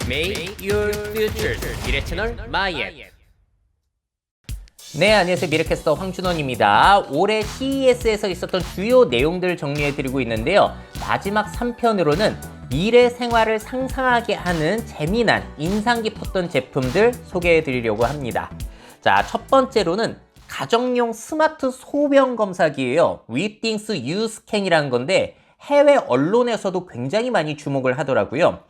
Make your future 미래 채널 마이앤. 네, 안녕하세요. 미래캐스터 황준원입니다. 올해 CES에서 있었던 주요 내용들을 정리해드리고 있는데요. 마지막 3편으로는 미래 생활을 상상하게 하는 재미난, 인상 깊었던 제품들 소개해드리려고 합니다. 자, 첫 번째로는 가정용 스마트 소변 검사기예요. 위띵스 유스캔이라는 건데 해외 언론에서도 굉장히 많이 주목을 하더라고요.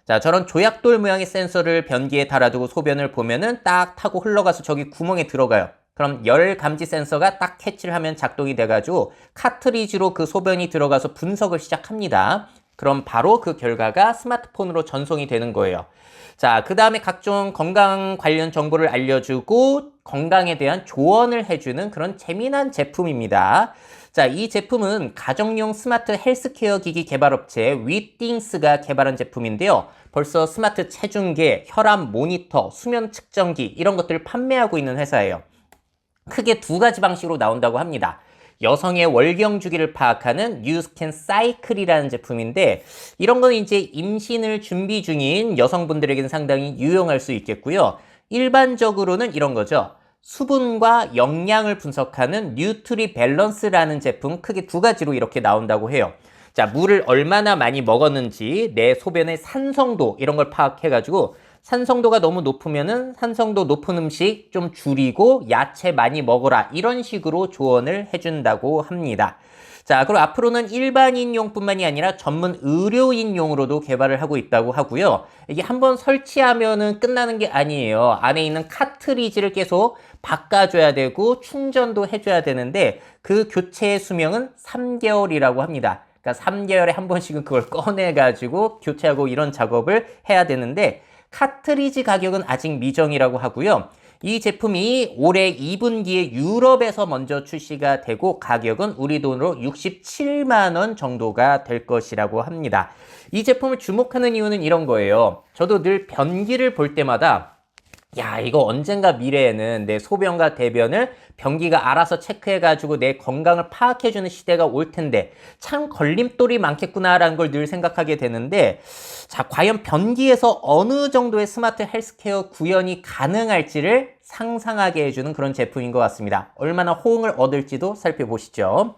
자, 저런 조약돌 모양의 센서를 변기에 달아두고 소변을 보면은 딱 타고 흘러가서 저기 구멍에 들어가요. 그럼 열 감지 센서가 딱 캐치를 하면 작동이 돼가지고 카트리지로 그 소변이 들어가서 분석을 시작합니다. 그럼 바로 그 결과가 스마트폰으로 전송이 되는 거예요. 자, 그 다음에 각종 건강 관련 정보를 알려주고 건강에 대한 조언을 해주는 그런 재미난 제품입니다. 자, 이 제품은 가정용 스마트 헬스케어 기기 개발업체 위띵스가 개발한 제품인데요. 벌써 스마트 체중계, 혈압 모니터, 수면 측정기 이런 것들을 판매하고 있는 회사예요. 크게 두 가지 방식으로 나온다고 합니다. 여성의 월경 주기를 파악하는 뉴스캔 사이클이라는 제품인데 이런 거는 이제 임신을 준비 중인 여성분들에게는 상당히 유용할 수 있겠고요. 일반적으로는 이런 거죠. 수분과 영양을 분석하는 뉴트리 밸런스라는 제품 크게 두 가지로 이렇게 나온다고 해요. 자, 물을 얼마나 많이 먹었는지 내 소변의 산성도 이런 걸 파악해가지고 산성도가 너무 높으면은 산성도 높은 음식 좀 줄이고 야채 많이 먹어라 이런 식으로 조언을 해준다고 합니다. 자, 그리고 앞으로는 일반인용뿐만이 아니라 전문 의료인용으로도 개발을 하고 있다고 하고요. 이게 한번 설치하면은 끝나는 게 아니에요. 안에 있는 카트리지를 계속 바꿔줘야 되고 충전도 해줘야 되는데 그 교체의 수명은 3개월이라고 합니다. 그러니까 3개월에 한 번씩은 그걸 꺼내가지고 교체하고 이런 작업을 해야 되는데 카트리지 가격은 아직 미정이라고 하고요. 이 제품이 올해 2분기에 유럽에서 먼저 출시가 되고 가격은 우리 돈으로 67만 원 정도가 될 것이라고 합니다. 이 제품을 주목하는 이유는 이런 거예요. 저도 늘 변기를 볼 때마다 야, 이거 언젠가 미래에는 내 소변과 대변을 변기가 알아서 체크해가지고 내 건강을 파악해주는 시대가 올 텐데 참 걸림돌이 많겠구나라는 걸 늘 생각하게 되는데 자, 과연 변기에서 어느 정도의 스마트 헬스케어 구현이 가능할지를 상상하게 해주는 그런 제품인 것 같습니다. 얼마나 호응을 얻을지도 살펴보시죠.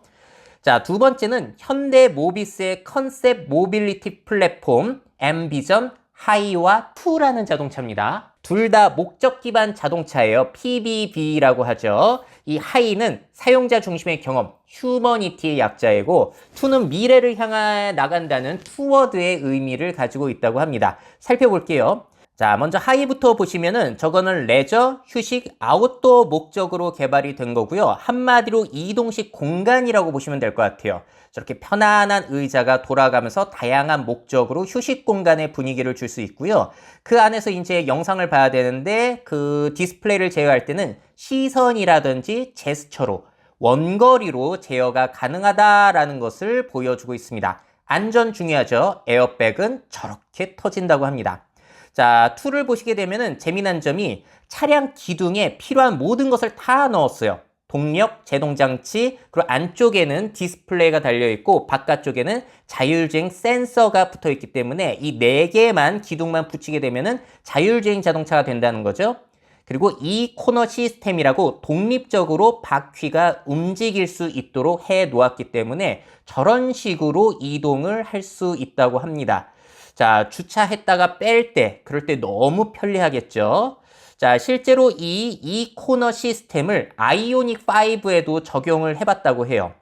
자, 두 번째는 현대모비스의 컨셉 모빌리티 플랫폼 엠비전 하이와 2라는 자동차입니다. 둘 다 목적 기반 자동차예요. PBV라고 하죠. 이 하이는 사용자 중심의 경험, 휴머니티의 약자이고 2는 미래를 향해 나간다는 투워드의 의미를 가지고 있다고 합니다. 살펴볼게요. 자, 먼저 하이부터 보시면은 저거는 레저, 휴식, 아웃도어 목적으로 개발이 된 거고요. 한마디로 이동식 공간이라고 보시면 될 것 같아요. 저렇게 편안한 의자가 돌아가면서 다양한 목적으로 휴식 공간의 분위기를 줄 수 있고요. 그 안에서 이제 영상을 봐야 되는데 그 디스플레이를 제어할 때는 시선이라든지 제스처로 원거리로 제어가 가능하다라는 것을 보여주고 있습니다. 안전 중요하죠. 에어백은 저렇게 터진다고 합니다. 자, 2를 보시게 되면은 재미난 점이 차량 기둥에 필요한 모든 것을 다 넣었어요. 동력, 제동장치, 그리고 안쪽에는 디스플레이가 달려있고 바깥쪽에는 자율주행 센서가 붙어있기 때문에 이 4개만 기둥만 붙이게 되면은 자율주행 자동차가 된다는 거죠. 그리고 이 코너 시스템이라고 독립적으로 바퀴가 움직일 수 있도록 해 놓았기 때문에 저런 식으로 이동을 할 수 있다고 합니다. 자, 주차했다가 뺄 때, 그럴 때 너무 편리하겠죠. 자, 실제로 이 코너 시스템을 아이오닉 5에도 적용을 해봤다고 해요.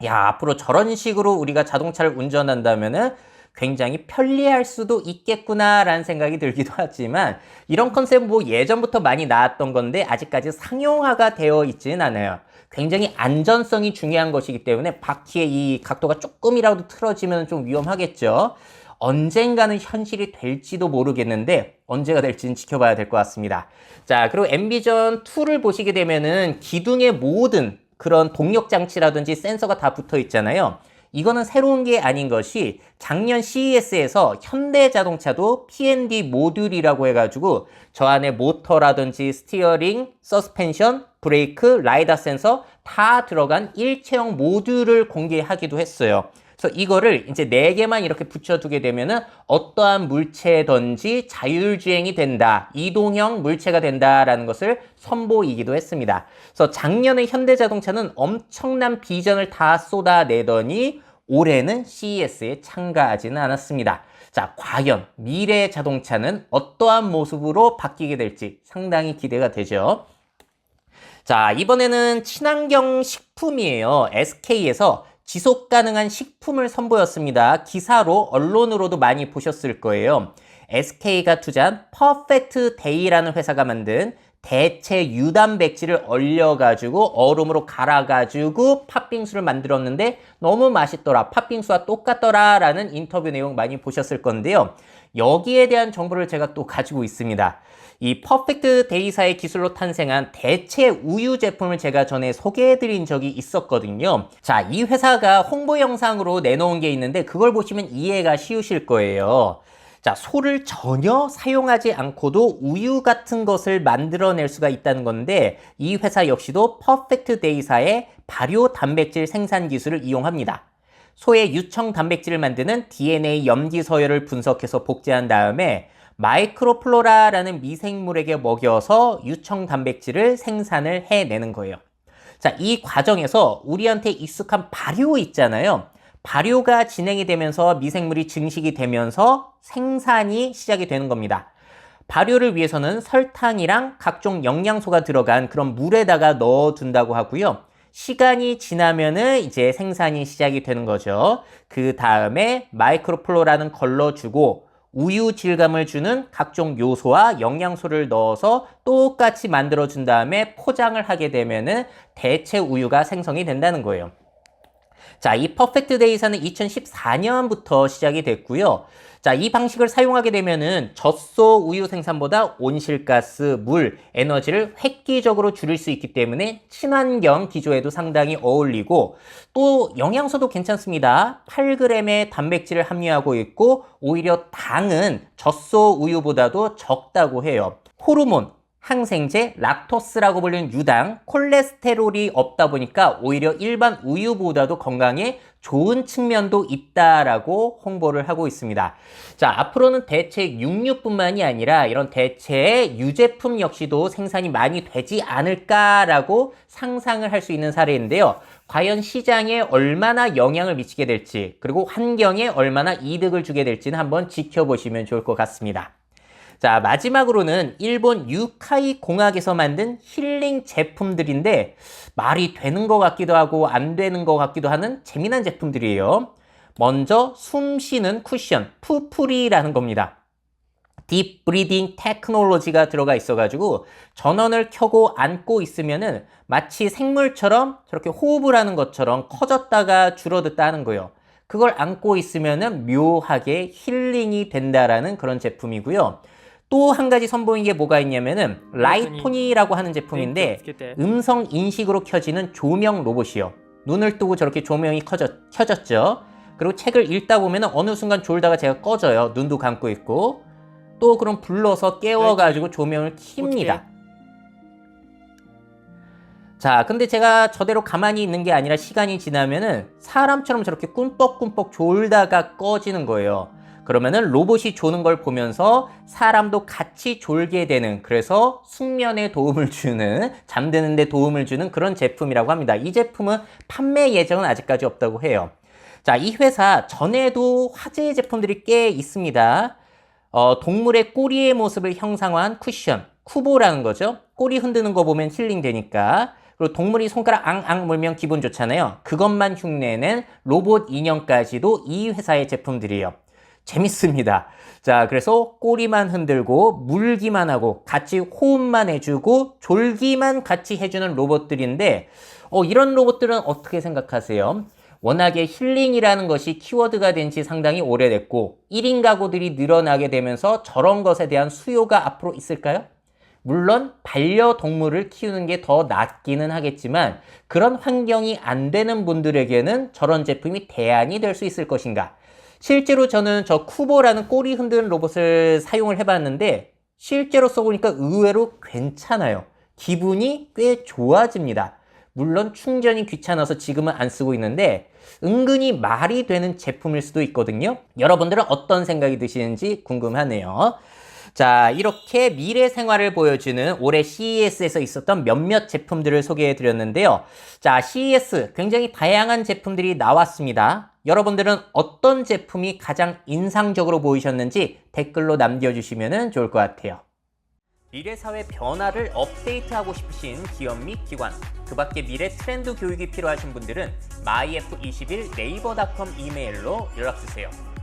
야, 앞으로 저런 식으로 우리가 자동차를 운전한다면은 굉장히 편리할 수도 있겠구나라는 생각이 들기도 하지만 이런 컨셉은 뭐 예전부터 많이 나왔던 건데 아직까지 상용화가 되어 있지는 않아요. 굉장히 안전성이 중요한 것이기 때문에 바퀴의 이 각도가 조금이라도 틀어지면 좀 위험하겠죠. 언젠가는 현실이 될지도 모르겠는데 언제가 될지는 지켜봐야 될 것 같습니다. 자, 그리고 엠비전 2를 보시게 되면은 기둥의 모든 그런 동력 장치라든지 센서가 다 붙어 있잖아요. 이거는 새로운 게 아닌 것이 작년 CES에서 현대자동차도 P&D 모듈이라고 해가지고 저 안에 모터라든지 스티어링, 서스펜션, 브레이크, 라이다 센서 다 들어간 일체형 모듈을 공개하기도 했어요. 그래서 이거를 이제 4개만 이렇게 붙여두게 되면은 어떠한 물체든지 자율주행이 된다. 이동형 물체가 된다라는 것을 선보이기도 했습니다. 그래서 작년에 현대자동차는 엄청난 비전을 다 쏟아내더니 올해는 CES에 참가하지는 않았습니다. 자, 과연 미래의 자동차는 어떠한 모습으로 바뀌게 될지 상당히 기대가 되죠. 자, 이번에는 친환경 식품이에요. SK에서 지속 가능한 식품을 선보였습니다. 기사로 언론으로도 많이 보셨을 거예요. SK가 투자한 퍼펙트 데이라는 회사가 만든 대체 유단백질을 얼려가지고 얼음으로 갈아가지고 팥빙수를 만들었는데 너무 맛있더라. 팥빙수와 똑같더라 라는 인터뷰 내용 많이 보셨을 건데요. 여기에 대한 정보를 제가 또 가지고 있습니다. 이 퍼펙트 데이사의 기술로 탄생한 대체 우유 제품을 제가 전에 소개해드린 적이 있었거든요. 자, 이 회사가 홍보 영상으로 내놓은 게 있는데 그걸 보시면 이해가 쉬우실 거예요. 자, 소를 전혀 사용하지 않고도 우유 같은 것을 만들어낼 수가 있다는 건데 이 회사 역시도 퍼펙트 데이사의 발효 단백질 생산 기술을 이용합니다. 소의 유청 단백질을 만드는 DNA 염기 서열을 분석해서 복제한 다음에 마이크로플로라라는 미생물에게 먹여서 유청 단백질을 생산을 해내는 거예요. 자, 이 과정에서 우리한테 익숙한 발효 있잖아요. 발효가 진행이 되면서 미생물이 증식이 되면서 생산이 시작이 되는 겁니다. 발효를 위해서는 설탕이랑 각종 영양소가 들어간 그런 물에다가 넣어둔다고 하고요. 시간이 지나면은 이제 생산이 시작이 되는 거죠. 그 다음에 마이크로플로라는 걸러주고 우유 질감을 주는 각종 요소와 영양소를 넣어서 똑같이 만들어준 다음에 포장을 하게 되면은 대체 우유가 생성이 된다는 거예요. 자, 이 퍼펙트 데이사는 2014년부터 시작이 됐고요. 자, 이 방식을 사용하게 되면은 젖소 우유 생산보다 온실가스, 물, 에너지를 획기적으로 줄일 수 있기 때문에 친환경 기조에도 상당히 어울리고 또 영양소도 괜찮습니다. 8g의 단백질을 함유하고 있고 오히려 당은 젖소 우유보다도 적다고 해요. 호르몬, 항생제, 락토스라고 불리는 유당, 콜레스테롤이 없다 보니까 오히려 일반 우유보다도 건강에 좋은 측면도 있다라고 홍보를 하고 있습니다. 자, 앞으로는 대체 육류뿐만이 아니라 이런 대체 유제품 역시도 생산이 많이 되지 않을까라고 상상을 할 수 있는 사례인데요. 과연 시장에 얼마나 영향을 미치게 될지 그리고 환경에 얼마나 이득을 주게 될지는 한번 지켜보시면 좋을 것 같습니다. 자, 마지막으로는 일본 유카이 공학에서 만든 힐링 제품들인데 말이 되는 것 같기도 하고 안 되는 것 같기도 하는 재미난 제품들이에요. 먼저 숨 쉬는 쿠션, 푸풀이라는 겁니다. 딥 브리딩 테크놀로지가 들어가 있어가지고 전원을 켜고 안고 있으면은 마치 생물처럼 저렇게 호흡을 하는 것처럼 커졌다가 줄어들다 하는 거예요. 그걸 안고 있으면은 묘하게 힐링이 된다라는 그런 제품이고요. 또 한 가지 선보인 게 뭐가 있냐면은 라이토니라고 하는 제품인데 음성 인식으로 켜지는 조명 로봇이요. 눈을 뜨고 저렇게 조명이 켜졌죠. 그리고 책을 읽다 보면은 어느 순간 졸다가 제가 꺼져요. 눈도 감고 있고 또 그럼 불러서 깨워가지고 조명을 킵니다. 자, 근데 제가 저대로 가만히 있는 게 아니라 시간이 지나면은 사람처럼 저렇게 꿈뻑꿈뻑 졸다가 꺼지는 거예요. 그러면은 로봇이 조는 걸 보면서 사람도 같이 졸게 되는, 그래서 숙면에 도움을 주는, 잠드는 데 도움을 주는 그런 제품이라고 합니다. 이 제품은 판매 예정은 아직까지 없다고 해요. 자, 이 회사 전에도 화제의 제품들이 꽤 있습니다. 동물의 꼬리의 모습을 형상화한 쿠션, 쿠보라는 거죠. 꼬리 흔드는 거 보면 힐링 되니까. 그리고 동물이 손가락 앙앙 물면 기분 좋잖아요. 그것만 흉내낸 로봇 인형까지도 이 회사의 제품들이에요. 재밌습니다. 자, 그래서 꼬리만 흔들고 물기만 하고 같이 호흡만 해주고 졸기만 같이 해주는 로봇들인데 이런 로봇들은 어떻게 생각하세요? 워낙에 힐링이라는 것이 키워드가 된 지 상당히 오래됐고 1인 가구들이 늘어나게 되면서 저런 것에 대한 수요가 앞으로 있을까요? 물론 반려동물을 키우는 게 더 낫기는 하겠지만 그런 환경이 안 되는 분들에게는 저런 제품이 대안이 될 수 있을 것인가? 실제로 저는 저 쿠보라는 꼬리 흔드는 로봇을 사용을 해봤는데 실제로 써보니까 의외로 괜찮아요. 기분이 꽤 좋아집니다. 물론 충전이 귀찮아서 지금은 안 쓰고 있는데 은근히 말이 되는 제품일 수도 있거든요. 여러분들은 어떤 생각이 드시는지 궁금하네요. 자, 이렇게 미래 생활을 보여주는 올해 CES에서 있었던 몇몇 제품들을 소개해 드렸는데요. 자, CES 굉장히 다양한 제품들이 나왔습니다. 여러분들은 어떤 제품이 가장 인상적으로 보이셨는지 댓글로 남겨주시면 좋을 것 같아요. 미래사회 변화를 업데이트하고 싶으신 기업 및 기관, 그 밖에 미래 트렌드 교육이 필요하신 분들은 myf21 네이버닷컴 이메일로 연락주세요.